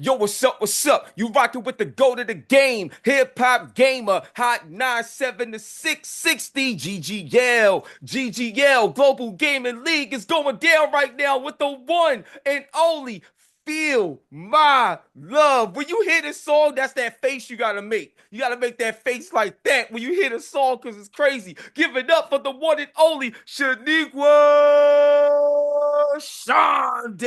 Yo, what's up? What's up? You rocking with the GOAT of the game, Hip Hop Gamer, Hot 97 to 660, GGL. GGL, Global Gaming League is going down right now with the one and only Feel My Love. When you hear this song, that's that face you gotta make. You gotta make that face like that when you hear the song because it's crazy. Give it up for the one and only Shoniqua Shondai.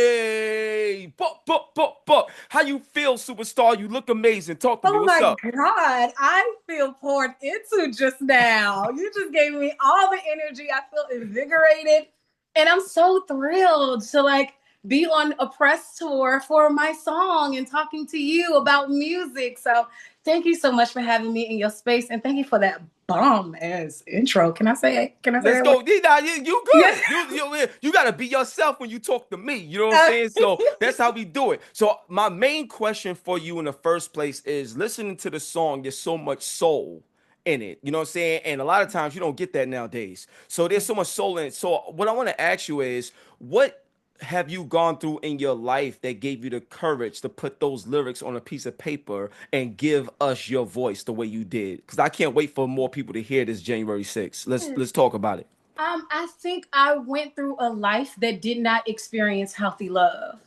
Buck. How you feel, superstar? You look amazing. Talk to me. Oh What's my up? God, I feel poured into just now. You just gave me all the energy. I feel invigorated. And I'm so thrilled to be on a press tour for my song and talking to you about music. So thank you so much for having me in your space. And thank you for that bomb ass intro. Can I say it? Can I say Let's that word? go. You Yes. good. You gotta be yourself when you talk to me. You know what I'm saying? So that's how we do it. So my main question for you in the first place is listening to the song, there's so much soul in it. You know what I'm saying? And a lot of times you don't get that nowadays. So there's so much soul in it. So what I want to ask you is what have you gone through in your life that gave you the courage to put those lyrics on a piece of paper and give us your voice the way you did? Because I can't wait for more people to hear this January 6th. Let's talk about it. I think I went through a life that did not experience healthy love.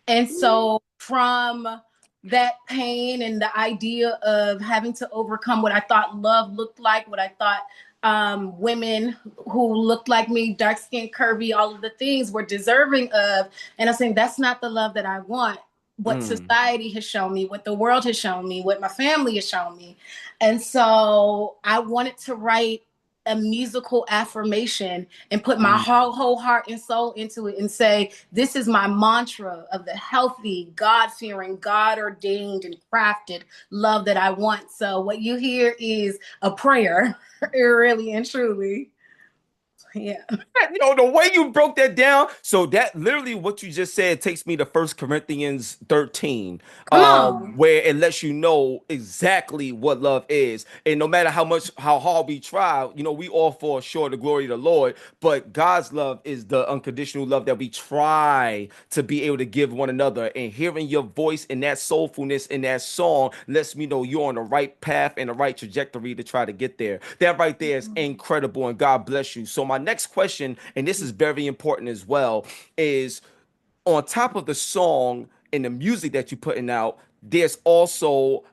And so from that pain and the idea of having to overcome what I thought love looked like, what I thought women who looked like me, dark skinned, curvy, all of the things were deserving of. And I'm saying that's not the love that I want. What Mm. society has shown me, what the world has shown me, what my family has shown me. And so I wanted to write a musical affirmation and put my whole heart and soul into it and say, this is my mantra of the healthy, God fearing, God ordained, and crafted love that I want. So, what you hear is a prayer, really and truly. Yeah. The way you broke that down, so that literally what you just said takes me to First Corinthians 13, Come on. where it lets you know exactly what love is. And no matter how hard we try, we all fall short of the glory of the Lord, but God's love is the unconditional love that we try to be able to give one another. And hearing your voice and that soulfulness in that song lets me know you're on the right path and the right trajectory to try to get there. That right there is incredible, and God bless you. So my next question, and this is very important as well, is on top of the song and the music that you're putting out, there's also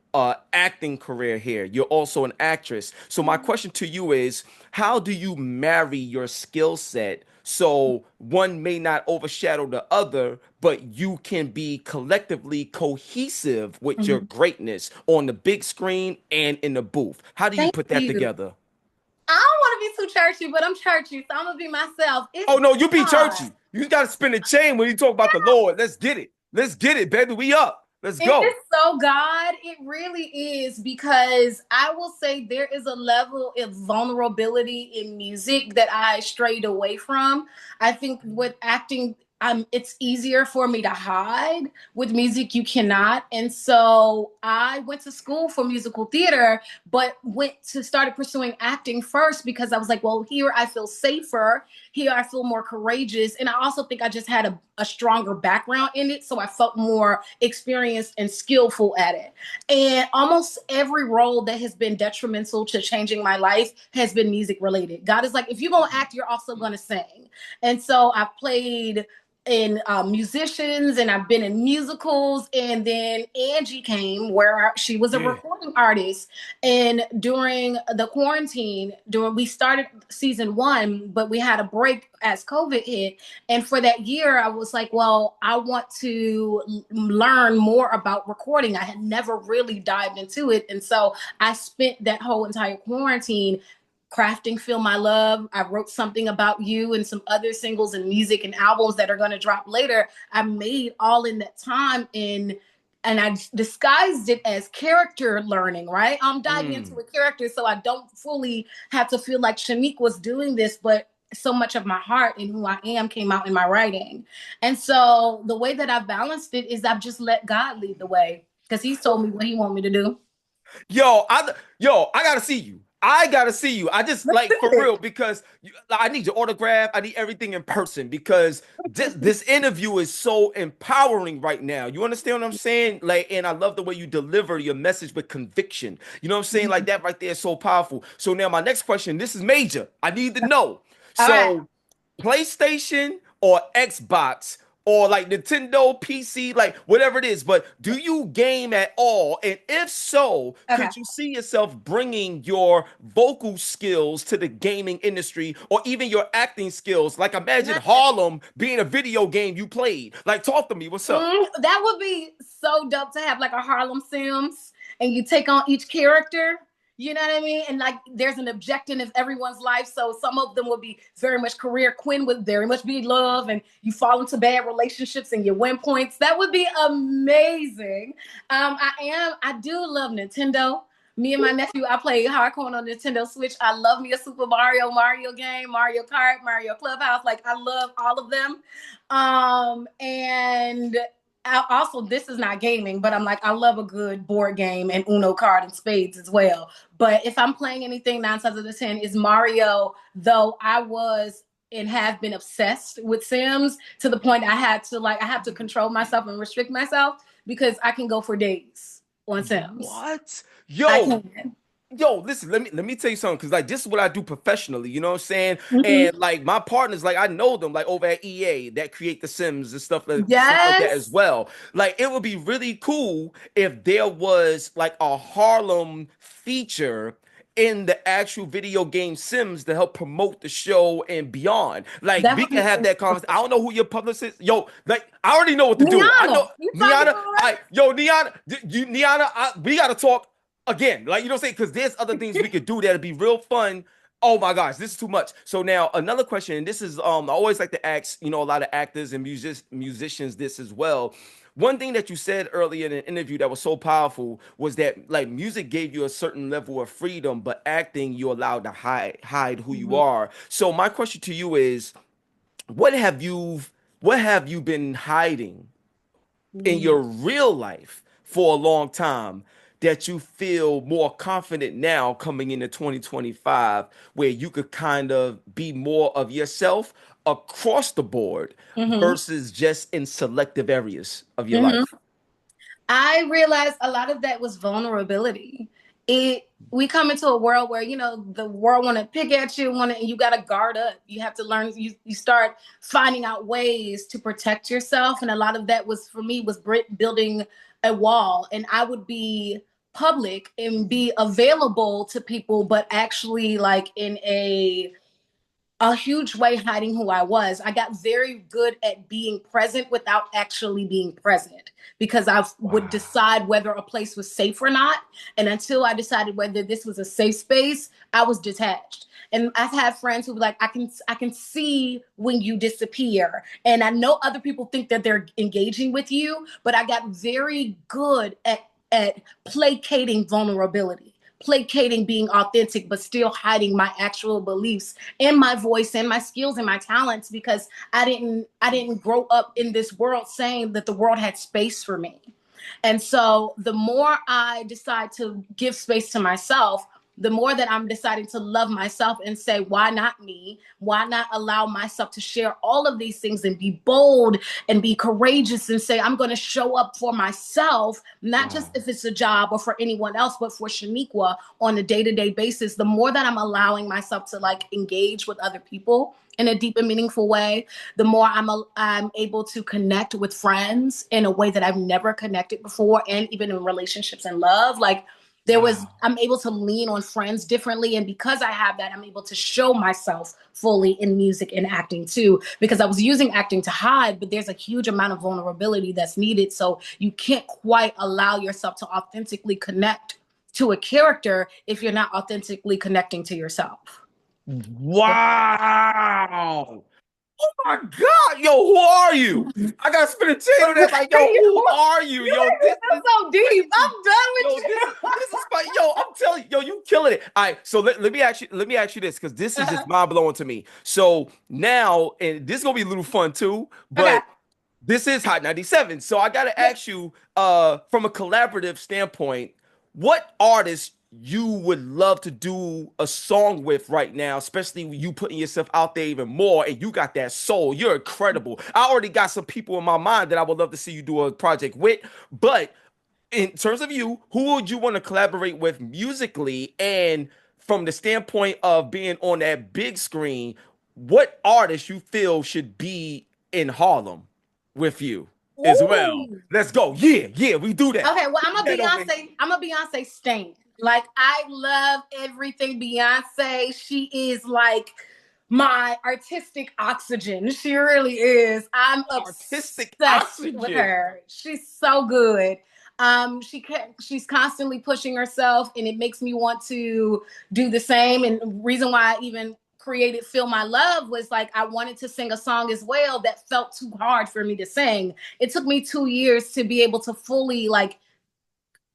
acting career here. You're also an actress. So my question to you is, how do you marry your skill set so one may not overshadow the other, but you can be collectively cohesive with your Mhm. greatness on the big screen and in the booth? How do you Thank put that you. together? I don't want to be too churchy, but I'm churchy, so I'm gonna be myself. It's Oh no, you be God. churchy. You got to spin the chain when you talk about the Lord. Let's get it. Let's get it, baby. We up. Let's It go. is so God. It really is because I will say there is a level of vulnerability in music that I strayed away from. I think with acting, it's easier for me to hide. With music, you cannot. And so I went to school for musical theater, but started pursuing acting first because I was like, well, here I feel safer. Here I feel more courageous. And I also think I just had a stronger background in it. So I felt more experienced and skillful at it. And almost every role that has been detrimental to changing my life has been music related. God is like, if you're going to act, you're also going to sing. And so I've played in musicians and I've been in musicals. And then Angie came where she was a Yeah. recording artist. And during the quarantine, we started season one, but we had a break as COVID hit. And for that year, I was like, well, I want to learn more about recording. I had never really dived into it. And so I spent that whole entire quarantine crafting Feel My Love. I wrote something about you and some other singles and music and albums that are going to drop later. I made all in that time and I disguised it as character learning, right? I'm diving into Mm. a character so I don't fully have to feel like Shanique was doing this, but so much of my heart and who I am came out in my writing. And so the way that I've balanced it is I've just let God lead the way because he's told me what he wants me to do. Yo, I gotta see you. I gotta see you. I just Let's like do for it. real because I need your autograph. I need everything in person because this interview is so empowering right now. You understand what I'm saying? Like, and I love the way you deliver your message with conviction. You know what I'm saying? Like that right there is so powerful. So now my next question, this is major. I need to know. All right. So PlayStation or Xbox or like Nintendo, PC, like whatever it is, but do you game at all? And if so, Okay. could you see yourself bringing your vocal skills to the gaming industry or even your acting skills? Like imagine Harlem being a video game you played. Like talk to me, what's up? That would be so dope to have like a Harlem Sims and you take on each character. You know what I mean? And like there's an objective of everyone's life. So some of them will be very much career. Quinn would very much be love, and you fall into bad relationships and you win points. That would be amazing. I do love Nintendo. Me and my nephew, I play hardcore on Nintendo Switch. I love me a Super Mario game, Mario Kart, Mario Clubhouse. Like I love all of them. And also this is not gaming, but I'm like I love a good board game and Uno card and spades as well. But if I'm playing anything 9 times out of 10 is Mario. Though I was and have been obsessed with Sims to the point I have to control myself and restrict myself because I can go for days on Sims. What? I Yo, can. listen, let me tell you something, because like this is what I do professionally, you know what I'm saying? Mm-hmm. And like my partners, like I know them like over at EA that create the Sims and stuff like that as Yes, well. Like it would be really cool if there was like a Harlem feature in the actual video game Sims to help promote the show and beyond. Like that we would can be have that conversation. I don't know who your publicist. Yo, like I already know what to do. I know Niana. You talking Niana. about I yo Niana, Niana. We gotta talk again, like you know what I'm saying? Because there's other things we could do that'd be real fun. Oh my gosh, this is too much. So now another question, and this is I always like to ask, a lot of actors and musicians this as well. One thing that you said earlier in an interview that was so powerful was that like music gave you a certain level of freedom, but acting you're allowed to hide who you right? are. So my question to you is, what have you what have you been hiding in Mm-hmm. your real life for a long time that you feel more confident now coming into 2025 where you could kind of be more of yourself across the board Mm-hmm. versus just in selective areas of your Mm-hmm. life? I realized a lot of that was vulnerability. We come into a world where the world want to pick at you, you got to guard up. You have to learn. You start finding out ways to protect yourself, and a lot of that was for me was building a wall. And I would be public and be available to people, but actually like in a huge way hiding who I was. I got very good at being present without actually being present because I would Wow. decide whether a place was safe or not. And until I decided whether this was a safe space, I was detached. And I've had friends who were like, I can see when you disappear. And I know other people think that they're engaging with you, but I got very good at placating vulnerability, placating being authentic, but still hiding my actual beliefs and my voice and my skills and my talents because I didn't grow up in this world saying that the world had space for me. And so the more I decide to give space to myself, the more that I'm deciding to love myself and say, why not me? Why not allow myself to share all of these things and be bold and be courageous and say, I'm going to show up for myself, not just Wow. if it's a job or for anyone else, but for Shoniqua on a day-to-day basis. The more that I'm allowing myself to like engage with other people in a deep and meaningful way, the more I'm able to connect with friends in a way that I've never connected before, and even in relationships and love. Like Wow. I'm able to lean on friends differently, and because I have that, I'm able to show myself fully in music and acting too. Because I was using acting to hide, but there's a huge amount of vulnerability that's needed, so you can't quite allow yourself to authentically connect to a character if you're not authentically connecting to yourself. Wow. Oh my God. Yo, who are you? I gotta spend a chain on that. Like, yo, who You are you? Yo, made me this feel is so deep. crazy. I'm done with Yo, this is fun. Yo, I'm telling you, yo, you killing it. All right, so let me ask you this, because this you. is just mind blowing to me. So now, and this is gonna be a little fun too, Okay. but this is Hot 97. So I gotta Yeah. ask you, from a collaborative standpoint, what artists you would love to do a song with right now, especially you putting yourself out there even more, and you got that soul. You're incredible. I already got some people in my mind that I would love to see you do a project with, but in terms of you, who would you want to collaborate with musically? And from the standpoint of being on that big screen, what artist you feel should be in Harlem with you as well? Ooh. Let's go. Yeah, yeah, we do that. Okay, well, We do that over here. I'm a Beyonce stan. Like, I love everything Beyonce. She is like my artistic oxygen. She really is. I'm Artistic obsessed with oxygen. her. She's so good. She's constantly pushing herself, and it makes me want to do the same. And reason why I even created Feel My Love was like I wanted to sing a song as well that felt too hard for me to sing. It took me 2 years to be able to fully like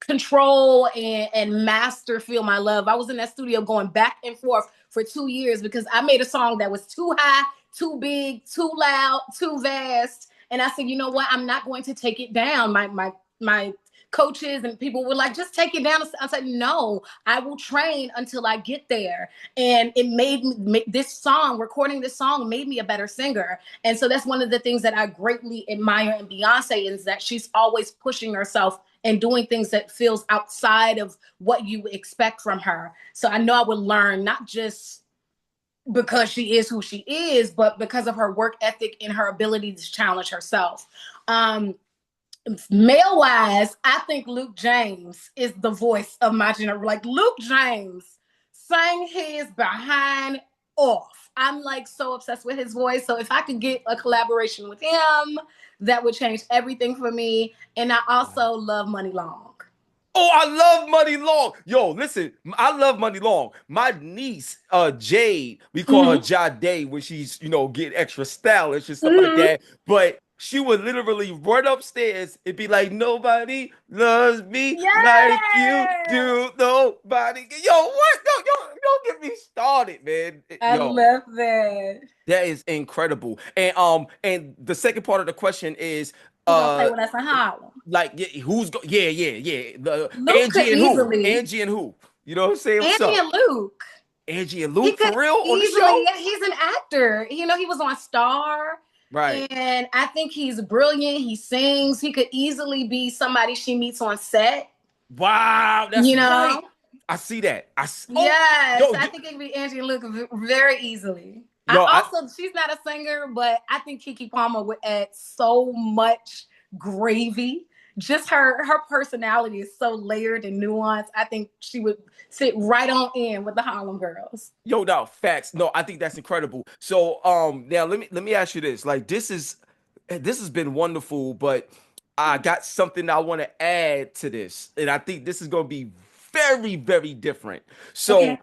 control and master Feel My Love. I was in that studio going back and forth for 2 years because I made a song that was too high, too big, too loud, too vast. And I said, you know what? I'm not going to take it down. My coaches and people were like, just take it down. I said, no, I will train until I get there. And it made me, this song, recording this song made me a better singer. And so that's one of the things that I greatly admire in Beyonce is that she's always pushing herself and doing things that feels outside of what you expect from her. So I know I would learn not just because she is who she is, but because of her work ethic and her ability to challenge herself. Male wise, I think Luke James is the voice of my generation. Like Luke James sang his behind off. I'm like so obsessed with his voice. So if I could get a collaboration with him, that would change everything for me. And I also love Money Long. Oh, I love Money Long. Yo, listen, I love Money Long. My niece, Jade, we call her Mm-hmm. Jade when she's, getting extra stylish and stuff like Mm-hmm. that. But she would literally run upstairs and be like, nobody loves me like you Yeah. do. Nobody. Yo, what? No, yo, don't get me started, man. I Yo, love that. that is incredible. And the second part of the question is, Who gonna play uh, with us in Harlem? like, yeah, yeah, yeah, yeah. The Luke could easily. Angie and who? You know what I'm saying? What's Andy up? and Luke. Angie and He Luke could for real on the easily, show? yeah, he's an actor. He was on Star, Right. and I think he's brilliant. He sings. He could easily be somebody she meets on set. Wow, that's You right. know? I see that. Oh, Yes, yo, I think it could be Angie and Luke very easily. I yo, I also, she's not a singer, but I think Kiki Palmer would add so much gravy. Just her personality is so layered and nuanced. I think she would sit right on in with the Harlem Girls. yo, no, facts. No, I think that's incredible. So, now let me ask you this. Like, this has been wonderful, but I got something I want to add to this, and I think this is going to be very, very different. Okay.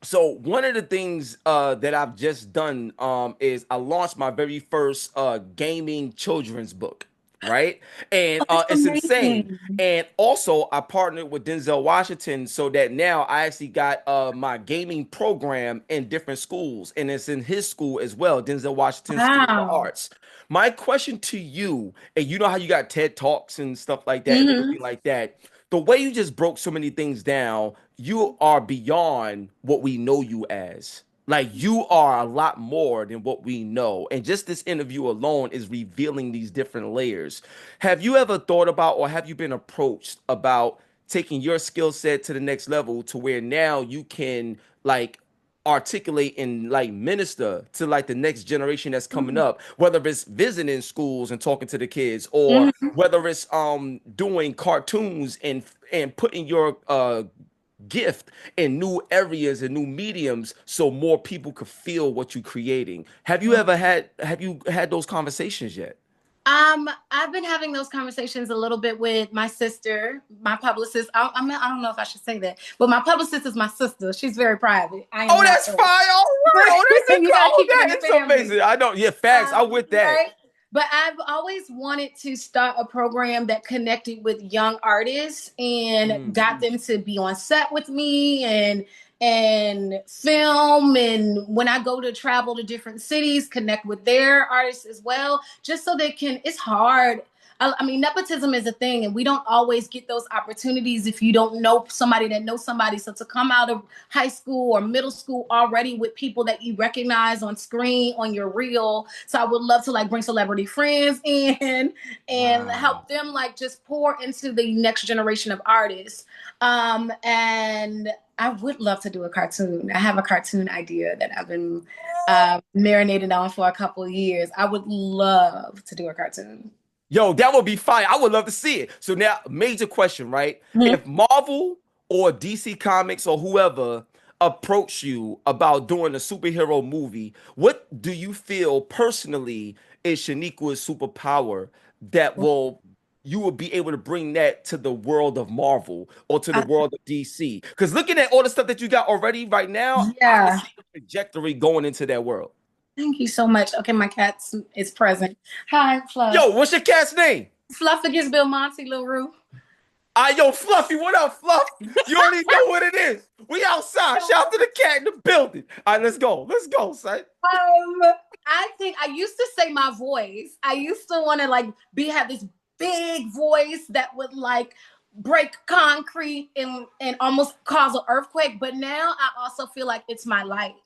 So one of the things that I've just done is I launched my very first gaming children's book, right? And Oh, that's it's insane. amazing. And also I partnered with Denzel Washington so that now I actually got my gaming program in different schools, and it's in his school as well, Denzel Washington School of the Wow. Arts. My question to you, and you know how you got TED Talks and stuff like that and Hmm. everything like that, the way you just broke so many things down, you are beyond what we know you as. Like you are a lot more than what we know. And just this interview alone is revealing these different layers. Have you ever thought about or have you been approached about taking your skill set to the next level to where now you can like articulate and like minister to like the next generation that's coming up, whether it's visiting schools and talking to the kids, or Hmm. whether it's doing cartoons and putting your gift in new areas and new mediums so more people could feel what you're creating. Have you had those conversations yet? I've been having those conversations a little bit with my sister, my publicist. I don't know if I should say that, but my publicist is my sister. She's very private. I am Oh, not. that's fine. Oh, word. Oh, that's You gotta oh, keep it in that the is family. amazing. I know. Yeah, facts. I'm with that. Right. But I've always wanted to start a program that connected with young artists and got Mhm. them to be on set with me and film, and when I go to travel to different cities, connect with their artists as well, just so they can. It's hard. I mean, nepotism is a thing, and we don't always get those opportunities if you don't know somebody that knows somebody. So to come out of high school or middle school already with people that you recognize on screen, on your reel. So I would love to like bring celebrity friends in and Wow. help them like just pour into the next generation of artists. And I would love to do a cartoon. I have a cartoon idea that I've been marinating on for a couple of years. I would love to do a cartoon. Yo, that would be fire. I would love to see it. So now, major question, right? Mhm. If Marvel or DC Comics or whoever approach you about doing a superhero movie, what do you feel personally is Shaniqua's superpower that will you will be able to bring that to the world of Marvel or to the I, world of DC? Because looking at all the stuff that you got already right now, I can yeah. see the trajectory going into that world. Thank you so much. Okay, my cat is present. Hi, Fluff. Yo, what's your cat's name? Fluff against Bill Monty, Lil Roo. Yo, Fluffy, what up, Fluff? You don't even know what it is. We outside. Shout out to the cat in the building. All right, let's go. Let's go, son. I think I used to say my voice. I used to want to like have this big voice that would like break concrete and almost cause an earthquake. But now I also feel like it's my light.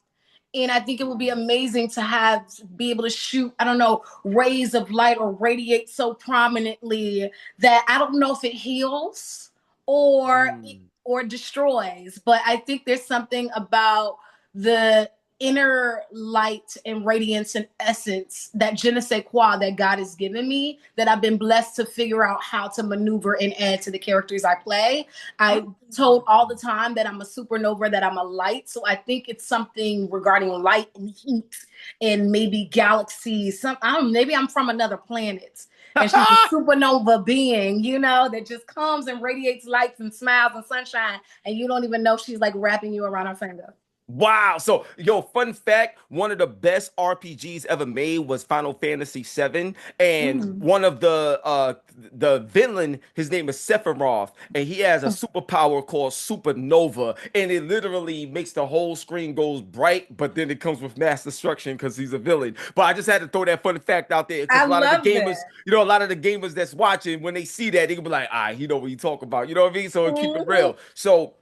And I think it would be amazing to be able to shoot, I don't know, rays of light or radiate so prominently that I don't know if it heals or Mm. or destroys, but I think there's something about the inner light and radiance and essence, that je ne sais quoi that God has given me, that I've been blessed to figure out how to maneuver and add to the characters I play. I told all the time that I'm a supernova, that I'm a light. So I think it's something regarding light and heat and maybe galaxies. Maybe I'm from another planet and she's a supernova being, that just comes and radiates lights and smiles and sunshine. And you don't even know she's like wrapping you around her finger. Wow. So, yo, fun fact, one of the best RPGs ever made was Final Fantasy VII. And Mm. one of the villain, his name is Sephiroth, and he has a superpower called Supernova. And it literally makes the whole screen goes bright, but then it comes with mass destruction because he's a villain. But I just had to throw that fun fact out there because I a lot of the love gamers, that. a lot of the gamers that's watching, when they see that, they can be like, he know what you talk about. You know what I mean? So keep it Mhm. real. So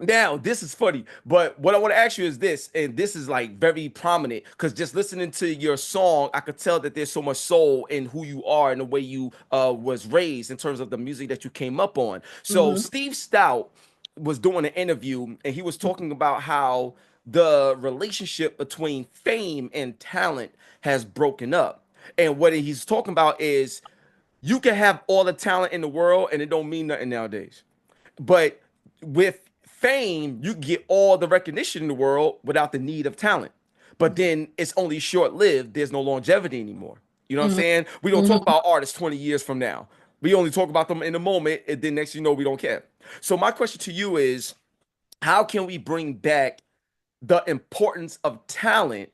now, this is funny, but what I want to ask you is this, and this is like very prominent because just listening to your song, I could tell that there's so much soul in who you are and the way you was raised in terms of the music that you came up on. So Mhm. Steve Stout was doing an interview and he was talking about how the relationship between fame and talent has broken up. And what he's talking about is you can have all the talent in the world and it don't mean nothing nowadays. But with fame, you get all the recognition in the world without the need of talent. But then it's only short lived. There's no longevity anymore. You know what I'm Mhm. saying? We don't talk Mhm. about artists 20 years from now. We only talk about them in the moment, and then next you know we don't care. So my question to you is, how can we bring back the importance of talent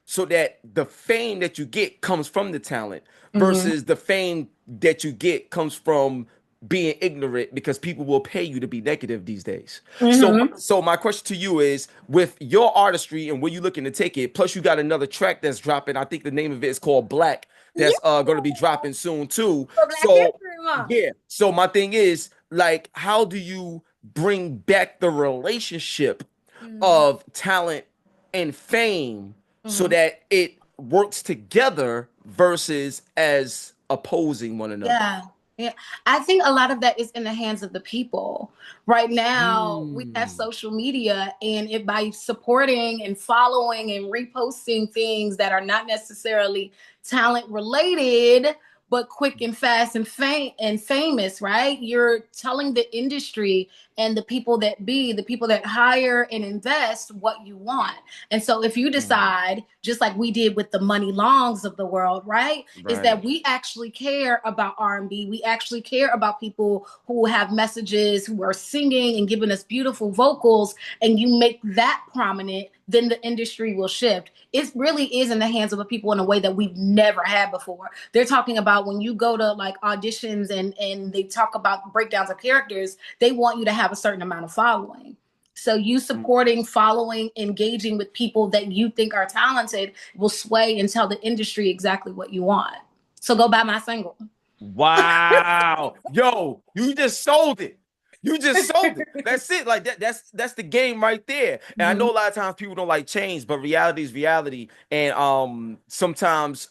so that the fame that you get comes from the talent Mhm. versus the fame that you get comes from being ignorant because people will pay you to be negative these days. So Mhm. so my question to you is with your artistry and where you looking to take it, plus you got another track that's dropping. I think the name of it is called Black Yeah. that's going to be dropping soon too. For Black So History Month. yeah. So my thing is like how do you bring back the relationship Mhm. of talent and fame so Mhm. that it works together versus as opposing one another. Yeah. Yeah. I think a lot of that is in the hands of the people. Right now, we have Mm. social media, and by supporting and following and reposting things that are not necessarily talent related, but quick and fast and famous, right? You're telling the industry and the people that hire and invest what you want. And so if you Mm. decide, just like we did with the Money Longs of the world, right? Is that Right. we actually care about R&B. We actually care about people who have messages, who are singing and giving us beautiful vocals, and you make that prominent, then the industry will shift. It really is in the hands of the people in a way that we've never had before. They're talking about when you go to like auditions and they talk about breakdowns of characters, they want you to have a certain amount of following. So you supporting, following, engaging with people that you think are talented will sway and tell the industry exactly what you want. So go buy my single. Wow. Yo, you just sold it. You just sold it. That's it. Like that's the game right there. And I Mhm. know a lot of times people don't like change, but reality is reality. And sometimes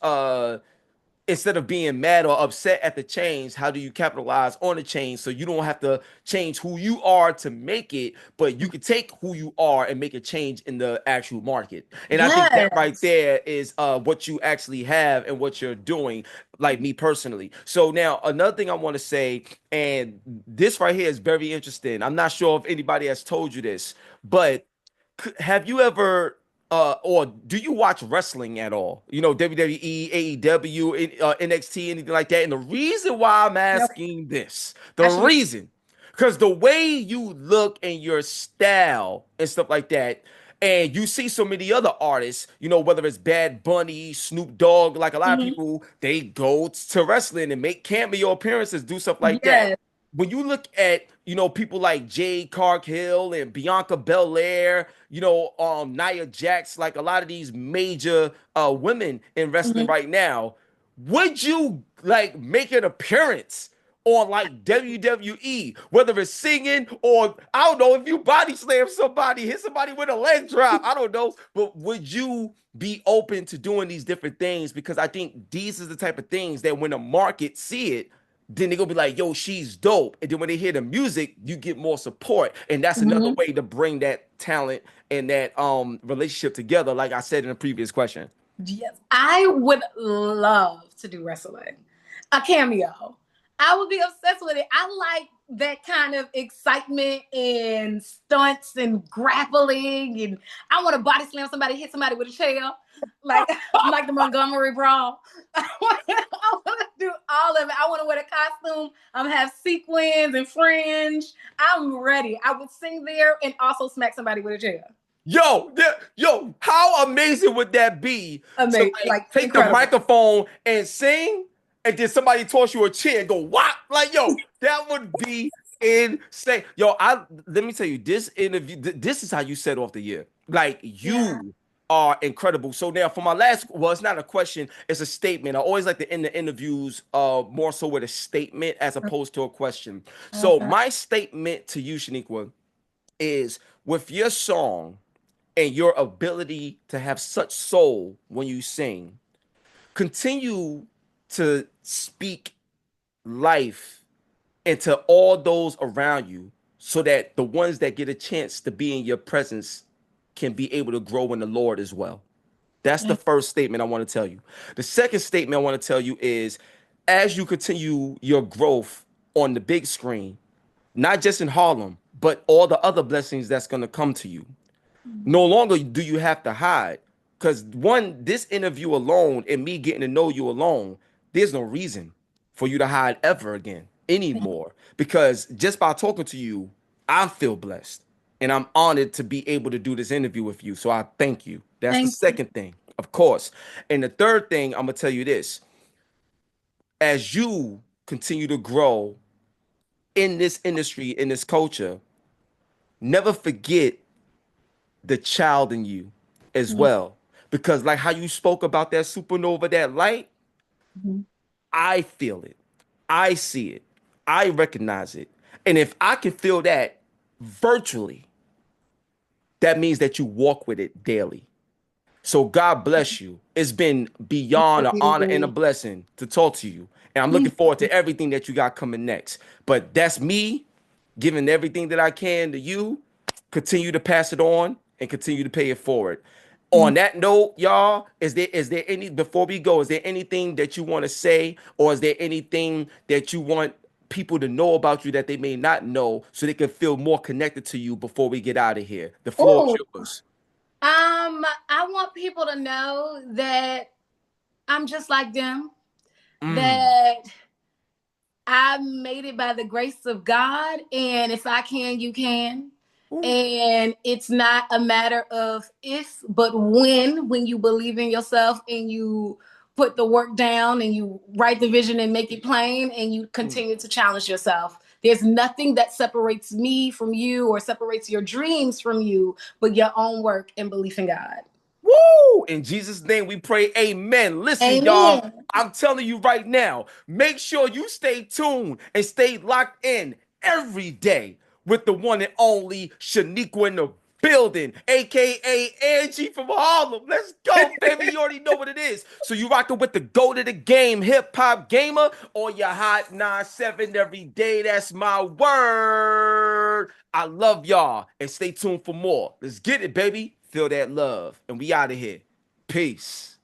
instead of being mad or upset at the change, how do you capitalize on the change so you don't have to change who you are to make it, but you can take who you are and make a change in the actual market. And I think that right Yes. there is what you actually have and what you're doing, like me personally. So now another thing I want to say, and this right here is very interesting. I'm not sure if anybody has told you this, but have you ever or do you watch wrestling at all? You know, WWE, AEW, NXT, anything like that? And the reason why I'm Nope. asking this, the I should. reason, because the way you look and your style and stuff like that, and you see so many other artists, you know, whether it's Bad Bunny, Snoop Dogg, like a lot of Mhm. people, they go to wrestling and make cameo appearances, do stuff like that. Yes. When you look at, you know, people like Jade Cargill and Bianca Belair, you know, Nia Jax, like a lot of these major women in wrestling Mhm. right now, would you like make an appearance on like WWE, whether it's singing or I don't know if you body slam somebody, hit somebody with a leg drop, I don't know, but would you be open to doing these different things? Because I think these are the type of things that when the market see it, then they're gonna be like, yo, she's dope. And then when they hear the music, you get more support. And that's another Mhm. way to bring that talent and that relationship together, like I said in the previous question. Yes, I would love to do wrestling. A cameo. I would be obsessed with it. I like that kind of excitement and stunts and grappling, and I want to body slam somebody, hit somebody with a chair, like like the Montgomery Brawl. I want to do all of it. I want to wear the costume. Have sequins and fringe. I'm ready. I would sing there and also smack somebody with a chair. Yo, how amazing would that be to Amazing, like like take the incredible. microphone and sing, and then somebody toss you a chair and go whop? Like, yo, that would be insane. Yo, I let me tell you, this interview, this is how you set off the year. Like, Yeah. you are incredible. So now for my last, well, it's not a question, it's a statement. I always like to end the interviews more so with a statement as opposed to a question. So Okay. my statement to you, Shaniqua, is with your song and your ability to have such soul when you sing, continue to speak life into all those around you so that the ones that get a chance to be in your presence can be able to grow in the Lord as well. That's the first statement I want to tell you. The second statement I want to tell you is as you continue your growth on the big screen, not just in Harlem, but all the other blessings that's going to come to you. No longer do you have to hide. Because one, this interview alone and me getting to know you alone, there's no reason for you to hide ever again anymore. Because just by talking to you, I feel blessed. And I'm honored to be able to do this interview with you. So I thank you. That's the Thank you. second thing, of course. And the third thing, I'm going to tell you this. As you continue to grow in this industry, in this culture, never forget the child in you as Mhm. well. Because like how you spoke about that supernova, that light, I feel it. I see it. I recognize it. And if I can feel that virtually, that means that you walk with it daily. So God bless you. It's been beyond an honor and a blessing to talk to you. And I'm looking forward to everything that you got coming next. But that's me giving everything that I can to you. Continue to pass it on and continue to pay it forward. On that note, y'all, is there any before we go, is there anything that you want to say, or is there anything that you want people to know about you that they may not know so they can feel more connected to you before we get out of here? The floor is Oh, yours. I want people to know that I'm just like them, Mm. that I made it by the grace of God, and if I can, you can. Ooh. And it's not a matter of if, but when you believe in yourself and you put the work down and you write the vision and make it plain and you Mm. continue to challenge yourself. There's nothing that separates me from you or separates your dreams from you but your own work and belief in God. Woo! In Jesus' name we pray, amen. Listen, y'all, Amen. I'm telling you right now, make sure you stay tuned and stay locked in every day with the one and only Shoniqua in the building, aka Angie from Harlem. Let's go, baby. You already know what it is. So you rocking with the GOAT of the game, Hip Hop Gamer, on your hot 9-7 every day. That's my word. I love y'all. And stay tuned for more. Let's get it, baby. Feel that love. And we out of here. Peace.